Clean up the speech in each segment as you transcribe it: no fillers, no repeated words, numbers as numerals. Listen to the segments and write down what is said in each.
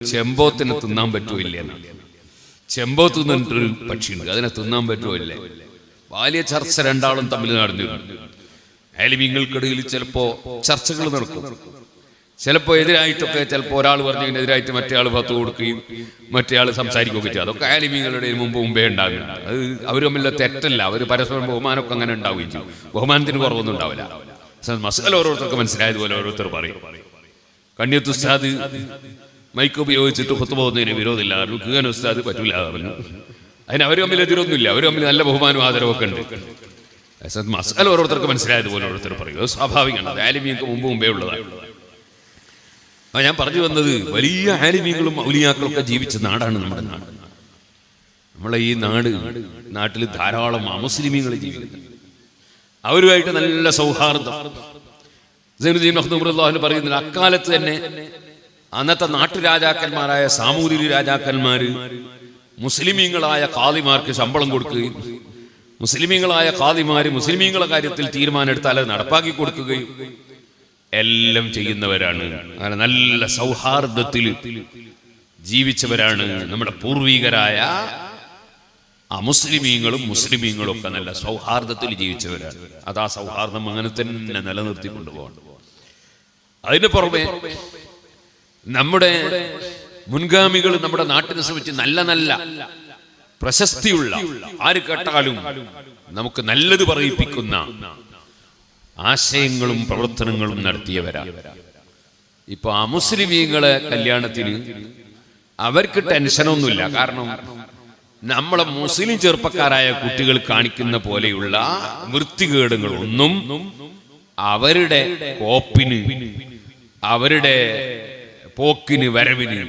ചെമ്പോത്തിനെ തിന്നാൻ പറ്റുമില്ല. ചെമ്പോത്ത് നിന്നിട്ടൊരു പക്ഷിയുണ്ട്, അതിനെ തിന്നാൻ പറ്റുമില്ലേ? വലിയ ചർച്ച രണ്ടാളും തമ്മിൽ നടന്നിരുന്നു. ആലിമീങ്ങൾക്കിടയിൽ ചിലപ്പോ ചർച്ചകൾ നടക്കും. ചിലപ്പോ എതിരായിട്ടൊക്കെ ചിലപ്പോൾ ഒരാൾ പറഞ്ഞതിനെതിരായിട്ട് മറ്റേ ആൾ പത്ത് കൊടുക്കുകയും മറ്റേ ആൾ സംസാരിക്കുകയൊക്കെ ചെയ്യും. അതൊക്കെ ആലിമീങ്ങളുടെ മുമ്പേ ഉണ്ടാകുന്നുണ്ട്. അത് അവർ തമ്മിലുള്ള തെറ്റല്ല, അവർ പരസ്പരം ബഹുമാനമൊക്കെ അങ്ങനെ ഉണ്ടാവുകയും ചെയ്യും. ബഹുമാനത്തിന് കുറവൊന്നും ഉണ്ടാവില്ല. മസാല ഓരോരുത്തർക്ക് മനസ്സിലായതുപോലെ ഓരോരുത്തർ പറയും. കണ്ണിയത്ത് ഉസ്താദ് മൈക്ക് ഉപയോഗിച്ചിട്ട് ഖുത്ബ പോകുന്നതിന് വിരോധമില്ല, റുഖാൻ ഉസ്താദ് പറ്റൂല പറഞ്ഞു. അതിന് അവർ തമ്മിൽ എതിരൊന്നുമില്ല, അവർ തമ്മിൽ നല്ല ബഹുമാനവും ആദരവൊക്കെ ഉണ്ട്. മസാല ഓരോരുത്തർക്ക് മനസ്സിലായതുപോലെ ഓരോരുത്തർ പറയും. അത് സ്വാഭാവികമാണ്, അത് ആലിമീങ്ങൾക്ക് മുമ്പേ ഉള്ളതാണ്. ഞാൻ പറഞ്ഞു വന്നത്, വലിയ ആലിമീങ്ങളും ഔലിയാക്കളും ഒക്കെ ജീവിച്ച നാടാണ് നമ്മുടെ നാട്. നമ്മളെ ഈ നാട്ടിൽ ധാരാളം അമുസ്ലിമീങ്ങൾ ജീവിക്കുന്നുണ്ട്. അവരുമായിട്ട് നല്ല സൗഹാർദ്ദം. സൈനുദ്ദീൻ മഖ്ദൂം പറയുന്നത്, അക്കാലത്ത് തന്നെ അന്നത്തെ നാട്ടുരാജാക്കന്മാരായ സാമൂതിരി രാജാക്കന്മാര് മുസ്ലിമീങ്ങളായ ഖാദിമാർക്ക് ശമ്പളം കൊടുക്കുകയും മുസ്ലിമീങ്ങളായ ഖാദിമാര് മുസ്ലിമീങ്ങളുടെ കാര്യത്തിൽ തീരുമാനം എടുത്താൽ അത് നടപ്പാക്കി കൊടുക്കുകയും എല്ലാം ചെയ്യുന്നവരാണ്. അങ്ങനെ നല്ല സൗഹാർദ്ദത്തിൽ ജീവിച്ചവരാണ് നമ്മുടെ പൂർവികരായ അമുസ്ലിമീങ്ങളും മുസ്ലിമീങ്ങളും ഒക്കെ നല്ല സൗഹാർദ്ദത്തിൽ ജീവിച്ചവരാണ്. അത് ആ സൗഹാർദ്ദം അങ്ങനെ തന്നെ നിലനിർത്തി കൊണ്ടുപോകണം. അതിന് പുറമെ നമ്മുടെ മുൻഗാമികൾ നമ്മുടെ നാട്ടിനെ സംബന്ധിച്ച് നല്ല നല്ല പ്രശസ്തിയുള്ള, ആര് കേട്ടാലും നമുക്ക് നല്ലത് പറയിപ്പിക്കുന്ന ആശയങ്ങളും പ്രവർത്തനങ്ങളും നടത്തിയവരാണ്. ഇപ്പൊ അമുസ്ലിമീങ്ങളെ കല്യാണത്തിന് അവർക്ക് ടെൻഷനൊന്നുമില്ല. കാരണം നമ്മളെ മുസ്ലിം ചെറുപ്പക്കാരായ കുട്ടികൾ കാണിക്കുന്ന പോലെയുള്ള വൃത്തികേടുകളൊന്നും അവരുടെ കോപ്പിന്, അവരുടെ പോക്കിന്, വരവിന്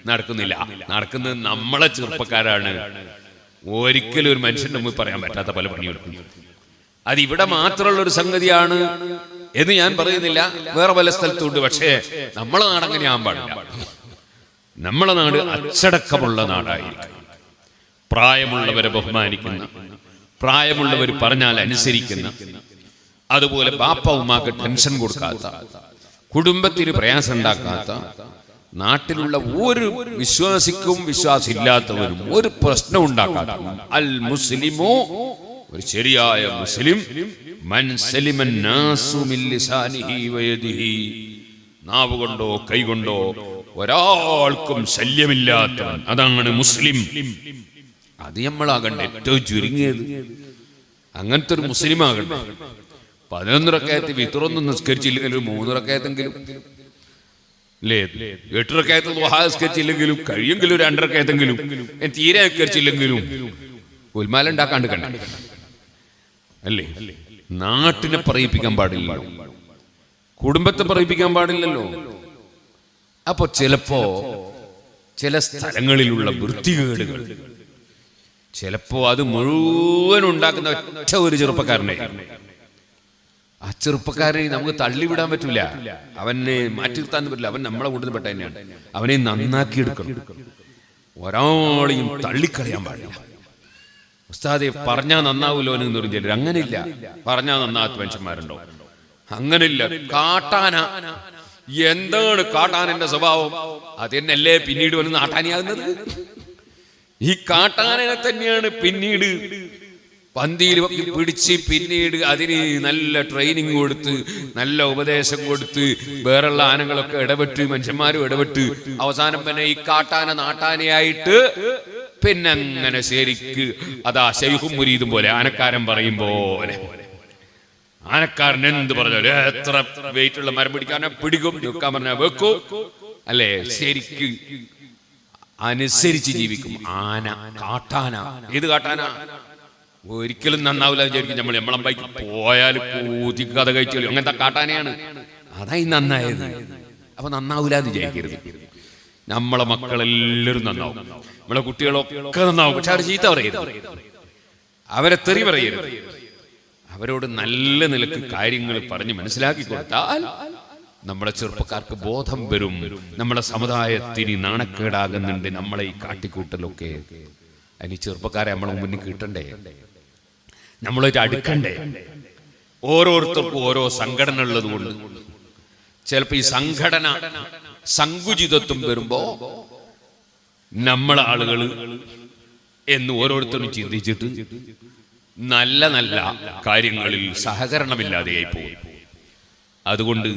നടക്കുന്നില്ല. നടക്കുന്നത് നമ്മളെ ചെറുപ്പക്കാരാണ്. ഒരിക്കലും ഒരു മനുഷ്യന്റെ മുമ്പിൽ പറയാൻ പറ്റാത്ത പല പണിയെടുക്കുന്നു. അത് ഇവിടെ മാത്രമുള്ള ഒരു സംഗതിയാണ് എന്ന് ഞാൻ പറയുന്നില്ല, വേറെ പല സ്ഥലത്തുണ്ട്. പക്ഷേ നമ്മളെ നാടങ്ങനെ ആകാൻ പാടില്ല. നമ്മളെ നാട് അച്ചടക്കമുള്ള നാടായിരിക്കും. പ്രായമുള്ളവരെ ബഹുമാനിക്കുന്ന, പ്രായമുള്ളവർ പറഞ്ഞാൽ അനുസരിക്കുന്ന, അതുപോലെ ബാപ്പ ഉമ്മാക്ക് ടെൻഷൻ കൊടുക്കാത്ത, കുടുംബത്തിന് പ്രയാസം ഉണ്ടാക്കാത്ത, നാട്ടിലുള്ള ഒരു വിശ്വാസിക്കും വിശ്വാസില്ലാത്തവരും ഒരു പ്രശ്നം ഉണ്ടാക്കാത്ത അൽ മുസ്ലിമോ, ഒരു ശരിയായ മുസ്ലിം, മൻ സലിമൻ നാസു മിൻ ലിസാനിഹി വയദിഹി, നാവ് കൊണ്ടോ കൈകൊണ്ടോ ഒരാൾക്കും ശല്യമില്ലാത്തവൻ, അതാണ് മുസ്ലിം. അത് നമ്മളാകണ്ട ഏറ്റവും ചുരുങ്ങിയത്. അങ്ങനത്തെ ഒരു മുസ്ലിം ആകണ്ട. 11 റക്അത്ത് വിത്റൊന്നും നിസ്കരിച്ചില്ലെങ്കിലും 3 റക്അത്തെങ്കിലും, 8 റക്അത്ത് ദുഹാ നിസ്കരിച്ചില്ലെങ്കിലും, കഴിയെങ്കിലും 2 റക്അത്തെങ്കിലും, തീരെ നിസ്കരിച്ചില്ലെങ്കിലും ഉൽമാല ഉണ്ടാക്കാണ്ട് കണ്ട അല്ലേ? നാട്ടിനെ പറയിപ്പിക്കാൻ പാടില്ല, കുടുംബത്തെ പറയിപ്പിക്കാൻ പാടില്ലല്ലോ. അപ്പൊ ചിലപ്പോ ചില സ്ഥലങ്ങളിലുള്ള വൃത്തികേടുകൾ, ചിലപ്പോ അത് മുഴുവൻ ഉണ്ടാക്കുന്ന ഒറ്റ ഒരു ചെറുപ്പക്കാരനെ, ആ ചെറുപ്പക്കാരനെ നമുക്ക് തള്ളിവിടാൻ പറ്റൂല, അവനെ മാറ്റി നിർത്താൻ പറ്റില്ല. അവൻ നമ്മളെ കൂട്ടത്തിൽ പെട്ട തന്നെയാണ്. അവനെ നന്നാക്കി എടുക്കണം. ഒരാളെയും തള്ളിക്കളയാൻ പാടില്ല. ഉസ്താദെ പറഞ്ഞാൽ നന്നാവൂലോ എന്ന് പറഞ്ഞാൽ അങ്ങനെയില്ല. പറഞ്ഞാൽ നന്നാത്ത മനുഷ്യന്മാരുണ്ടോ? അങ്ങനെയില്ല. കാട്ടാന, എന്താണ് കാട്ടാനന്റെ സ്വഭാവം? അതെന്നല്ലേ പിന്നീട് വന്ന് നാട്ടാനിയാകുന്നത്. ഈ കാട്ടാനനെ തന്നെയാണ് പിന്നീട് പന്തിയിൽ പിടിച്ച്, പിന്നീട് അതിന് നല്ല ട്രെയിനിങ് കൊടുത്ത്, നല്ല ഉപദേശം കൊടുത്ത്, വേറെയുള്ള ആനകളൊക്കെ ഇടപെട്ട്, മനുഷ്യന്മാരും ഇടപെട്ട്, അവസാനം പിന്നെ ഈ കാട്ടാന നാട്ടാനയായിട്ട് പിന്നെ അങ്ങനെ ശരിക്ക് അതാ ശൈഖും മുരീദും പോലെ, ആനക്കാരൻ പറയും പോലെ. ആനക്കാരൻ എന്ത് പറഞ്ഞാലും എത്ര വെയിറ്റ് ഉള്ള മരം പിടിക്കാനെ പിടിക്കും, വെക്കാൻ പറഞ്ഞാൽ വെക്കും, അല്ലേ? ശരിക്ക് അനുസരിച്ച് ജീവിക്കും ആന. കാട്ടാന, ഏത് കാട്ടാന? ഒരിക്കലും നന്നാവില്ല വിചാരിക്കും നമ്മൾ. നമ്മളമ്പായിക്ക് പോയാൽ കൂതി കഥ കഴിച്ചു, അങ്ങനത്തെ കാട്ടാനയാണ്. അതായി നന്നായത്. അപ്പൊ നന്നാവില്ല എന്ന് വിചാരിക്കരുത്. നമ്മളെ മക്കളെല്ലാവരും നന്നാവും, നമ്മളെ കുട്ടികളൊക്കെ നന്നാവും. പക്ഷെ അവർ ചീത്ത പറയരുത്, അവരെ തെറി പറയരുത്. അവരോട് നല്ല നിലക്ക് കാര്യങ്ങൾ പറഞ്ഞ് മനസ്സിലാക്കി കൊടുത്താൽ നമ്മളെ ചെറുപ്പക്കാർക്ക് ബോധം വരും. നമ്മളെ സമുദായത്തിന് നാണക്കേടാകുന്നുണ്ട് നമ്മളെ ഈ കാട്ടിക്കൂട്ടലൊക്കെ. അതിന് ചെറുപ്പക്കാരെ നമ്മളെ മുന്നിൽ കിട്ടണ്ടേ, നമ്മളൊരു അടുക്കണ്ടേ? ഓരോരുത്തർക്കും ഓരോ സംഘടന ഉള്ളത് കൊണ്ട് ചിലപ്പോൾ ഈ സംഘടന സങ്കുചിതത്വം വരുമ്പോ നമ്മളെ ആളുകൾ എന്ന് ഓരോരുത്തരും ചിന്തിച്ചിട്ട് നല്ല നല്ല കാര്യങ്ങളിൽ സഹകരണമില്ലാതെയായി പോകും. അതുകൊണ്ട്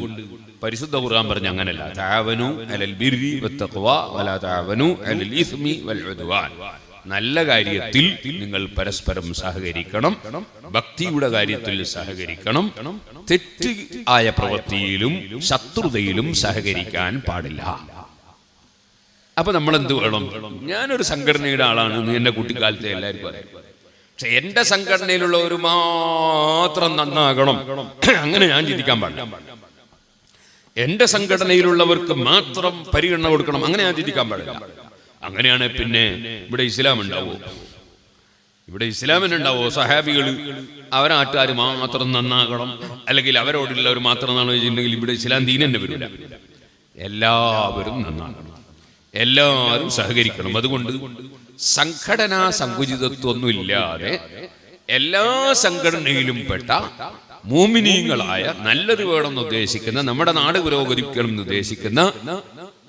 പരിശുദ്ധ ഖുർആൻ പറഞ്ഞ അങ്ങനല്ല, തആവനു അലൽ ബിർരി വത്തഖ്വ വലാ തആവനു അലൽ ഇസ്മി വൽ ഉദ്വാൻ. നല്ല കാര്യത്തിൽ നിങ്ങൾ പരസ്പരം സഹകരിക്കണം, ഭക്തിയുടെ കാര്യത്തിൽ സഹകരിക്കണം, തെറ്റ് ആയ പ്രവൃത്തിയിലും ശത്രുതയിലും സഹകരിക്കാൻ പാടില്ല. അപ്പൊ നമ്മൾ എന്ത് വേണം? ഞാനൊരു സംഘടനയുടെ ആളാണ് എന്ന് എന്റെ കുട്ടിക്കാലത്തെ എല്ലാവർക്കും അറിയാം. പക്ഷെ എന്റെ സംഘടനയിലുള്ളവർ മാത്രം നന്നാകണം അങ്ങനെ ഞാൻ ചിന്തിക്കാൻ പാടില്ല. എന്റെ സംഘടനയിലുള്ളവർക്ക് മാത്രം പരിഗണന കൊടുക്കണം അങ്ങനെ ഞാൻ ചിന്തിക്കാൻ പാടില്ല. അങ്ങനെയാണ് പിന്നെ ഇവിടെ ഇസ്ലാം ഉണ്ടാവോ? ഇവിടെ ഇസ്ലാമിനുണ്ടാവോ? സഹാബികൾ അവരാട്ടുകാർ മാത്രം നന്നാകണം അല്ലെങ്കിൽ അവരോടുള്ളവർ മാത്രം എന്നാണ് വെച്ചിട്ടുണ്ടെങ്കിൽ ഇവിടെ ഇസ്ലാം ദീൻ തന്നെ വരില്ല. എല്ലാവരും നന്നാകണം, എല്ലാവരും സഹകരിക്കണം. അതുകൊണ്ട് സംഘടനാ സങ്കുചിതത്വമൊന്നുമില്ലാതെ എല്ലാ സംഘടനയിലും പെട്ട മോമിനീങ്ങളായ നല്ലത് വേണമെന്ന് ഉദ്ദേശിക്കുന്ന, നമ്മുടെ നാട് പുരോഗമിക്കണം എന്ന് ഉദ്ദേശിക്കുന്ന,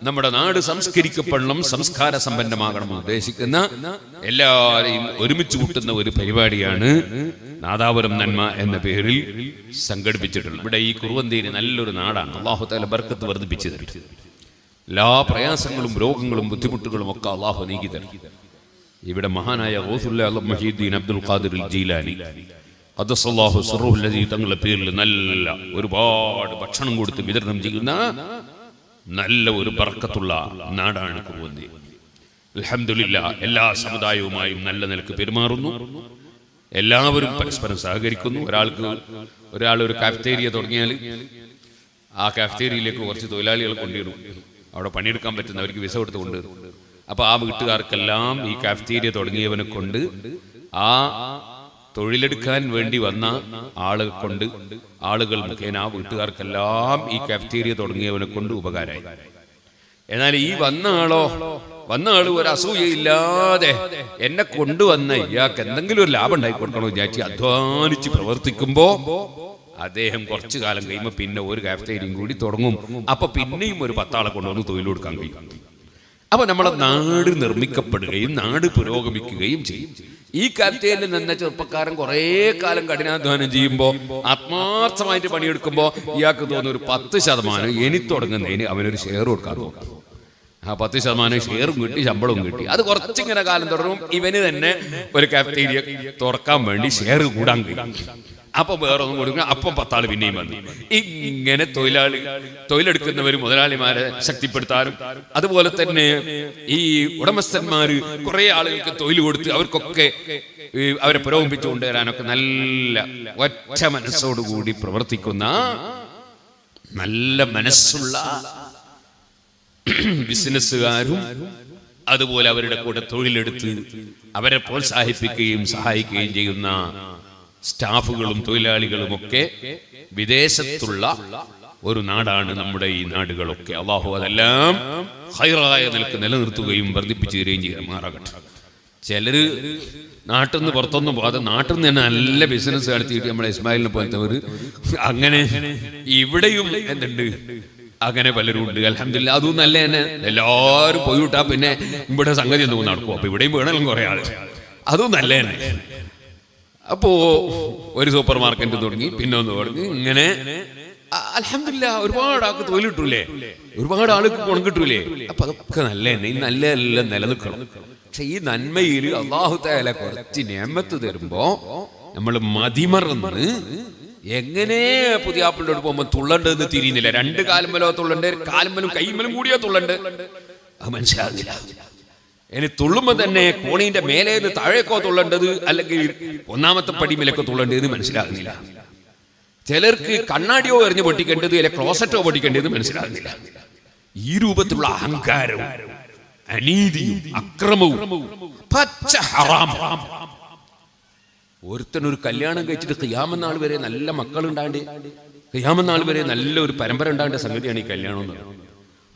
നമ്മുടെ നാട് സംസ്കരിക്കപ്പെടണം, സംസ്കാര സമ്പന്നമാകണമെന്ന് ഉദ്ദേശിക്കുന്ന എല്ലാവരെയും ഒരുമിച്ച് കൂട്ടുന്ന ഒരു പരിപാടിയാണ് നാദാപുരം നന്മ എന്ന പേരിൽ സംഘടിപ്പിച്ചിട്ടുള്ളത്. ഇവിടെ ഈ കുറുവന്തേരി നല്ലൊരു നാടാണ്. അല്ലാഹു തആല ബർക്കത്ത് വർദ്ധിപ്പിച്ചു തരും. എല്ലാ പ്രയാസങ്ങളും രോഗങ്ങളും ബുദ്ധിമുട്ടുകളും ഒക്കെ അല്ലാഹു നീക്കി തരും. ഇവിടെ മഹാനായ ഗൗസുൽ മുഹീദ്ദീൻ അബ്ദുൽ ഖാദിർ ജീലാനി ഖദ്ദസല്ലാഹു സിർറുഹുൽ ലദീ തങ്ങളുടെ പേരിൽ നല്ല ഒരുപാട് ഭക്ഷണം കൊടുത്ത് വിതരണം ചെയ്യുന്ന നല്ല ഒരു ബർക്കത്തുള്ള നാടാണ് കുറുവന്തേരി. അൽഹംദുലില്ലാഹ് എല്ലാ സമുദായവുമായും നല്ല നിലക്ക് പെരുമാറുന്നു. എല്ലാവരും പരസ്പരം സഹകരിക്കുന്നു. ഒരാൾ ഒരു കാഫ്റ്റേരിയ തുടങ്ങിയാൽ ആ കാഫ്റ്റേരിയയിലേക്ക് കുറച്ച് തൊഴിലാളികൾ കൊണ്ടുവരും. അവിടെ പണിയെടുക്കാൻ പറ്റുന്നവർക്ക് വിസ കൊടുത്ത് കൊണ്ടുവരും. അപ്പൊ ആ വീട്ടുകാർക്കെല്ലാം ഈ കാഫ്റ്റേരിയ തുടങ്ങിയവനെ കൊണ്ട് ആ തൊഴിലെടുക്കാൻ വേണ്ടി വന്ന ആളുകൾ മുഖേന ആ വീട്ടുകാർക്കെല്ലാം ഈ കാഫ്റ്റേരിയ തുടങ്ങിയവനെ കൊണ്ട് ഉപകാരമായി. എന്നാൽ ഈ വന്ന ആള് ഒരു അസൂയയില്ലാതെ എന്നെ കൊണ്ടുവന്ന ഇയാൾക്ക് എന്തെങ്കിലും ഒരു ലാഭം ഉണ്ടായി കൊടുക്കണോ വിചാരിച്ച് അധ്വാനിച്ച് പ്രവർത്തിക്കുമ്പോ അദ്ദേഹം കുറച്ചു കാലം കഴിയുമ്പോൾ പിന്നെ ഒരു കാഫ്റ്റേരിയയും കൂടി തുടങ്ങും. അപ്പൊ പിന്നെയും ഒരു 10 ആളെ കൊണ്ടുവന്ന് തൊഴിൽ കൊടുക്കാൻ കഴിയും. അപ്പൊ നമ്മളെ നാട് നിർമ്മിക്കപ്പെടുകയും നാട് പുരോഗമിക്കുകയും ചെയ്യും. ഈ കാഫ്റ്റേരിയയിൽ നിന്ന ചെറുപ്പക്കാരൻ കുറെ കാലം കഠിനാധ്വാനം ചെയ്യുമ്പോൾ ആത്മാർത്ഥമായിട്ട് പണിയെടുക്കുമ്പോ ഇയാൾക്ക് തോന്നുന്ന ഒരു 10% ഇനി തുടങ്ങുന്നതിന് അവനൊരു ഷെയർ കൊടുക്കാൻ നോക്കാം. ആ 10% ഷെയറും കിട്ടി, ശമ്പളവും കിട്ടി. അത് കുറച്ചിങ്ങനെ കാലം തുടങ്ങും. ഇവന് തന്നെ ഒരു കാഫ്റ്റേരിയ തുറക്കാൻ വേണ്ടി ഷെയർ കൂടാൻ കഴിയും. അപ്പൊ വേറൊന്നും കൊടുക്കുക. അപ്പം 10 ആള് പിന്നെയും വന്നു. ഇങ്ങനെ തൊഴിലെടുക്കുന്നവർ മുതലാളിമാരെ ശക്തിപ്പെടുത്താനും അതുപോലെ തന്നെ ഈ ഉടമസ്ഥന്മാര് കുറെ ആളുകൾക്ക് തൊഴിൽ കൊടുത്ത് അവർക്കൊക്കെ അവരെ പുരോഗമിച്ചു കൊണ്ടുവരാനൊക്കെ നല്ല ഒറ്റ മനസ്സോടുകൂടി പ്രവർത്തിക്കുന്ന നല്ല മനസ്സുള്ള ബിസിനസ്സുകാരും അതുപോലെ അവരുടെ കൂടെ തൊഴിലെടുത്ത് അവരെ പ്രോത്സാഹിപ്പിക്കുകയും സഹായിക്കുകയും ചെയ്യുന്ന സ്റ്റാഫുകളും തൊഴിലാളികളും ഒക്കെ വിദേശത്തുള്ള ഒരു നാടാണ് നമ്മുടെ ഈ നാടുകളൊക്കെ. അല്ലാഹു അതെല്ലാം ഖൈറായ നിലക്ക് നിലനിർത്തുകയും വർദ്ധിപ്പിച്ചു തരികയും ചെയ്യുമാറാകട്ടെ. ചിലര് നാട്ടിൽ നിന്ന് പുറത്തൊന്നും പോകാതെ നാട്ടിൽ നിന്ന് തന്നെ നല്ല ബിസിനസ് നടത്തിയിട്ട് നമ്മളെ ഇസ്മായിലിനെ പോലത്തവർ അങ്ങനെ ഇവിടെയും എന്തുണ്ട്, അങ്ങനെ പലരും ഉണ്ട്. അൽഹംദുലില്ലാ, അതും നല്ല തന്നെ. എല്ലാവരും പോയി വിട്ടാ പിന്നെ ഇവിടെ സംഗതി ഒന്നും നടക്കും. അപ്പൊ ഇവിടെയും വേണമല്ലോ കുറെ ആള്, അതും നല്ല തന്നെ. അപ്പോ ഒരു സൂപ്പർ മാർക്കറ്റ് തുടങ്ങി, പിന്നെ ഒന്ന് തുടങ്ങി, ഇങ്ങനെ അൽഹംദുലില്ലാ ഒരുപാട് ആൾക്ക് തൊഴിൽ കിട്ടൂലേ, ഒരുപാട് ആൾക്ക് ഗുണം കിട്ടൂലേ. അപ്പൊ അതൊക്കെ നല്ല തന്നെ. ഈ നല്ല എല്ലാം നിലനിൽക്കണം. പക്ഷെ ഈ നന്മയിൽ അല്ലാഹു തആല കുറച്ച് നിഅമത്ത് തരുമ്പോ നമ്മൾ മതിമറന്ന് എങ്ങനെ പുതിയ ആപ്പിളിനോട് പോകുമ്പോ തുള്ളണ്ടെന്ന് തിരിയുന്നില്ല. 2 കാലുമ്പലോ തുള്ളണ്ട്, കാലുമ്പലും കൈമ്പലും കൂടിയോ തുള്ളണ്ട്, അത് മനസ്സിലാകുന്നില്ല. ഇനി തുള്ളുമ്പോ തന്നെ കോണീന്റെ മേലേന്ന് താഴേക്കോ തുള്ളേണ്ടത് അല്ലെങ്കിൽ 1ാമത്തെ പടിമേലേക്കോ തുള്ളേണ്ടത് മനസ്സിലാകുന്നില്ല. ചിലർക്ക് കണ്ണാടിയോ എറിഞ്ഞ് പൊട്ടിക്കേണ്ടത് അല്ലെ ക്ലോസറ്റോ പൊട്ടിക്കേണ്ടത് മനസ്സിലാകുന്നില്ല. ഈ രൂപത്തിലുള്ള അഹങ്കാരവും അനീതിയും അക്രമവും പച്ച ഹറാം. ഒരുത്തനൊരു കല്യാണം കഴിച്ചിട്ട് ഖിയാമത്ത് നാൾ വരെ നല്ല മക്കളുണ്ടാണ്ട്, ഖിയാമത്ത് നാൾ വരെ നല്ല ഒരു പരമ്പര ഉണ്ടാകേണ്ട സംഗതിയാണ് ഈ കല്യാണം എന്ന് പറയുന്നത്.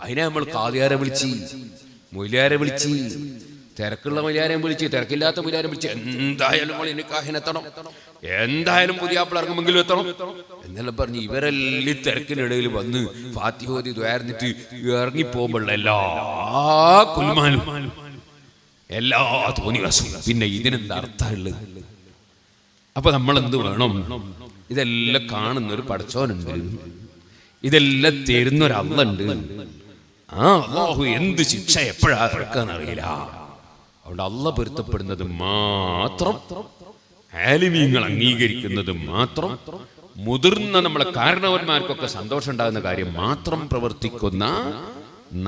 അതിനെ നമ്മൾ കാദിയാരെ വിളിച്ച്, മൊയ്ലിയാരെ വിളിച്ച്, തിരക്കുള്ള മൊയ്ലിയാരെ വിളിച്ച്, തിരക്കില്ലാത്ത മൊയ്ലിയാരെ വിളിച്ച്, എന്തായാലും നമ്മൾ നിക്കാഹിനെത്തണം, എന്തായാലും പുതിയാപ്പിള ഇറങ്ങുമെങ്കിലും എത്തണം എന്നെല്ലാം പറഞ്ഞ് ഇവരെല്ലാം തിരക്കിനിടയിൽ വന്ന് ഫാത്തിഹ ഓതി ദ്വാരന്നിട്ട് ഇറങ്ങിപ്പോകുമ്പോഴുള്ള എല്ലാ കുൽമാനും എല്ലാ തോന്നിവാസവും പിന്നെ ഇതിനെന്താ അർത്ഥമുള്ളത്? അപ്പൊ നമ്മൾ എന്ത് വേണം? ഇതെല്ലാം കാണുന്നൊരു പടച്ചോനുണ്ട്, ഇതെല്ലാം തരുന്നൊരു അള്ളയുണ്ട്. ആ അല്ലാഹു എന്ത് ശിക്ഷ എപ്പോഴാ ഇറക്കാന്നറിയില്ല. അതുകൊണ്ട് അള്ള പൊരുത്തപ്പെടുന്നത് മാത്രം, ആലിമീങ്ങൾ അംഗീകരിക്കുന്നത് മാത്രം, മുതിർന്ന നമ്മളെ കാരണവന്മാർക്കൊക്കെ സന്തോഷം ഉണ്ടാകുന്ന കാര്യം മാത്രം പ്രവർത്തിക്കുന്ന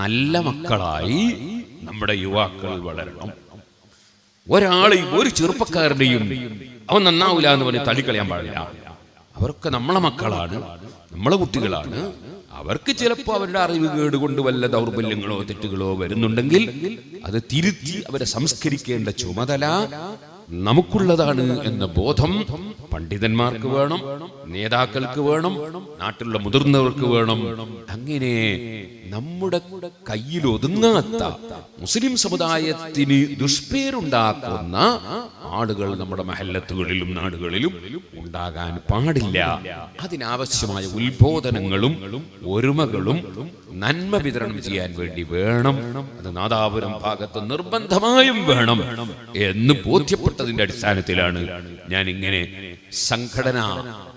നല്ല മക്കളായി നമ്മുടെ യുവാക്കൾ വളരണം. ഒരാളെയും ഒരു ചെറുപ്പക്കാരുടെയും അവൻ നന്നാവില്ല എന്ന് പറഞ്ഞ് തള്ളിക്കളയാൻ പാടില്ല. അവരൊക്കെ നമ്മളെ മക്കളാണ്, നമ്മളെ കുട്ടികളാണ്. അവർക്ക് ചിലപ്പോൾ അവരുടെ അറിവ് കേടുകൊണ്ട് വല്ല ദൗർബല്യങ്ങളോ തെറ്റുകളോ വരുന്നുണ്ടെങ്കിൽ അത് തിരുത്തി അവരെ സംസ്കരിക്കേണ്ട ചുമതല നമുക്കുള്ളതാണ് എന്ന ബോധം പണ്ഡിതന്മാർക്ക് വേണം, നേതാക്കൾക്ക് വേണം, നാട്ടിലുള്ള മുതിർന്നവർക്ക് വേണം. അങ്ങനെ നമ്മുടെ കയ്യിൽ ഒതുങ്ങാത്ത മുസ്ലിം സമുദായത്തിന് ദുഷ്പേരുണ്ടാക്കുന്ന ആളുകൾ നമ്മുടെ മഹല്ലത്തുകളിലും നാടുകളിലും ഉണ്ടാകാൻ പാടില്ല. അതിനാവശ്യമായ ഉത്ബോധനങ്ങളും ഒരുമകളും നന്മ വിതരണം ചെയ്യാൻ വേണ്ടി വേണം. അത് നാദാപുരം ഭാഗത്ത് നിർബന്ധമായും വേണം എന്ന് ബോധ്യപ്പെട്ടതിന്റെ അടിസ്ഥാനത്തിലാണ് ഞാൻ ഇങ്ങനെ സംഘടനാ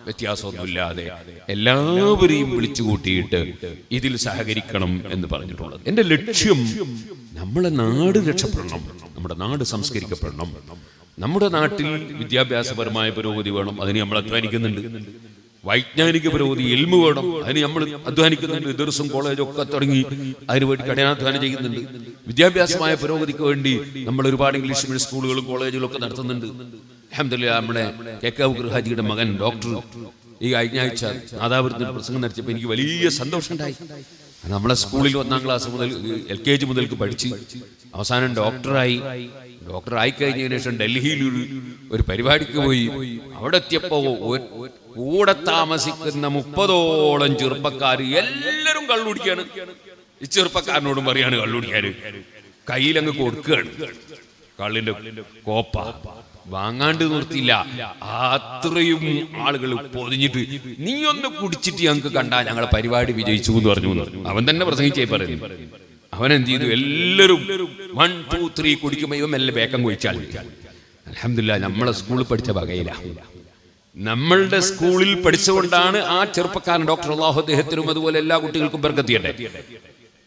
വ്യത്യാസമൊന്നുമില്ലാതെ എല്ലാവരെയും വിളിച്ചു കൂട്ടിയിട്ട് ഇതിൽ സഹകരിക്കണം എന്ന് പറഞ്ഞിട്ടുള്ളത്. എന്റെ ലക്ഷ്യം നമ്മളെ നാട് രക്ഷപ്പെടണം, നമ്മുടെ നാട് സംസ്കരിക്കപ്പെടണം. നമ്മുടെ നാട്ടിൽ വിദ്യാഭ്യാസപരമായ പുരോഗതി വേണം, അതിന് നമ്മൾ അധ്വാനിക്കുന്നുണ്ട്. വൈജ്ഞാനിക പുരോഗതി, ഇൽമു വേണം, അതിന് നമ്മൾ അധ്വാനിക്കുന്നുണ്ട്. ദർസും കോളേജും ഒക്കെ തുടങ്ങി അതിനുവേണ്ടി കഠിനാധ്വാനം ചെയ്യുന്നുണ്ട്. വിദ്യാഭ്യാസമായ പുരോഗതിക്ക് വേണ്ടി നമ്മൾ ഒരുപാട് ഇംഗ്ലീഷ് മീഡിയം സ്കൂളുകളും കോളേജുകളും ഒക്കെ നടത്തുന്നുണ്ട്. അൽഹംദുലില്ലാഹ് നമ്മുടെ കെ ഹാജിയുടെ മകൻ ഡോക്ടർ ഈ കഴിഞ്ഞ ആഴ്ച നാദാപുരത്തിന് പ്രസംഗം നടത്തിയപ്പോൾ എനിക്ക് വലിയ സന്തോഷം ഉണ്ടായി. നമ്മളെ സ്കൂളിൽ 1-ാം ക്ലാസ് മുതൽ LKG മുതൽക്ക് പഠിച്ച് അവസാനം ഡോക്ടറായി കഴിഞ്ഞതിന് ശേഷം ഡൽഹിയിൽ ഒരു പരിപാടിക്ക് പോയി. അവിടെ എത്തിയപ്പോ കൂടെ താമസിക്കുന്ന 30ഓളം ചെറുപ്പക്കാർ എല്ലാവരും കള്ളുടിക്കാണ്. ഈ ചെറുപ്പക്കാരനോടും പറയാണ് കള്ളുടിക്കാര്, കയ്യിലങ്ങ് കൊടുക്കുകയാണ് കള്ളിന്റെ കോപ്പ. വാങ്ങാണ്ട് നിർത്തിയില്ല. അത്രയും ആളുകൾ പൊതിഞ്ഞിട്ട് നീ ഒന്ന് കുടിച്ചിട്ട് ഞങ്ങൾക്ക് കണ്ടാ ഞങ്ങളെ പരിപാടി വിജയിച്ചു എന്ന് പറഞ്ഞു. അവൻ തന്നെ പ്രസംഗിച്ചേ പറയുന്നു. അവൻ എന്ത് ചെയ്തു? എല്ലാവരും 1, 2, 3 കുടിക്കുമ്പോൾ ഇവൻ മെല്ലെ വേക്കം കുഴിച്ചാൽ. അൽഹംദുലില്ലാഹ് നമ്മളെ സ്കൂളിൽ പഠിച്ച വകയില, നമ്മളുടെ സ്കൂളിൽ പഠിച്ചുകൊണ്ടാണ് ആ ചെറുപ്പക്കാരൻ ഡോക്ടർ അല്ലാഹു അദ്ദേഹത്തിനും അതുപോലെ എല്ലാ കുട്ടികൾക്കും ബർക്കത്ത്.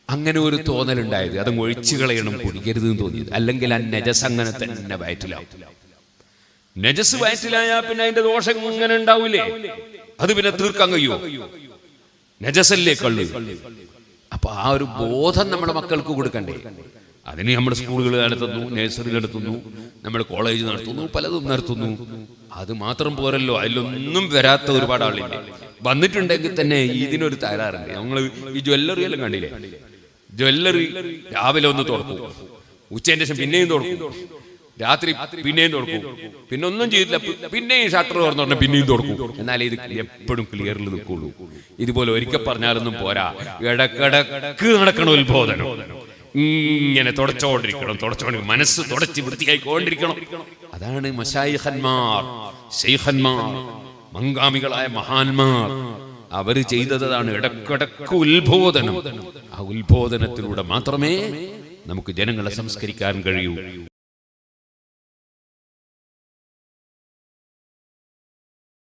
അങ്ങനെ ഒരു തോന്നലുണ്ടായത്, അത് ഒഴിച്ചു കളയണം, കുടിക്കരുത് എന്ന് തോന്നിയത്. അല്ലെങ്കിൽ ആ നജസ് അങ്ങനെ തന്നെ വയറ്റിലാവും. നജസ് വയറ്റിലായാൽ പിന്നെ അതിന്റെ ദോഷം ഇങ്ങനെ ഉണ്ടാവൂലേ? അത് പിന്നെ തീർക്കാൻ കഴിയുമോ? നജസല്ലേ കള്ള്. അപ്പൊ ആ ഒരു ബോധം നമ്മുടെ മക്കൾക്ക് കൊടുക്കണ്ടേ? അതിന് നമ്മൾ സ്കൂളുകൾ നടത്തുന്നു, നഴ്സറി നടത്തുന്നു, നമ്മൾ കോളേജ് നടത്തുന്നു, പലതും നടത്തുന്നു. അത് മാത്രം പോരല്ലോ, അതിലൊന്നും വരാത്ത ഒരുപാട് ആളില്ലേ. വന്നിട്ടുണ്ടെങ്കിൽ തന്നെ ഇതിനൊരു തകരാറുണ്ട്. നമ്മൾ ഈ ജ്വല്ലറി എല്ലാം കണ്ടില്ലേ? ജ്വല്ലറി രാവിലെ ഒന്ന് തുറക്കും, ഉച്ചേന്റെ ശേഷം പിന്നെയും തുറക്കും, രാത്രി പിന്നെയും തുറക്കും, പിന്നെ ഒന്നും ചെയ്തില്ല, പിന്നെയും ഷട്ടർ തുറന്നു പറഞ്ഞാൽ പിന്നെയും തുറക്കും. എന്നാലേ ഇത് എപ്പോഴും ക്ലിയറിൽ നിൽക്കുള്ളൂ. ഇതുപോലെ ഒരിക്കൽ പറഞ്ഞാലൊന്നും പോരാ, ഇടക്കിടക്ക് നടക്കണ ഉത്ബോധനം. ഇങ്ങനെ തുടച്ചോണ്ടിരിക്കണം, മനസ്സ് തുടച്ച് വൃത്തിയായിക്കൊണ്ടിരിക്കണം. അതാണ് മശായിഖന്മാർ, ശൈഖന്മാർ, മങ്കാമികളായ മഹാന്മാർ അവര് ചെയ്തതാണ്. ഇടക്കിടക്ക് ഉത്ബോധനം. ആ ഉത്ബോധനത്തിലൂടെ മാത്രമേ നമുക്ക് ജനങ്ങളെ സംസ്കരിക്കാൻ കഴിയൂ.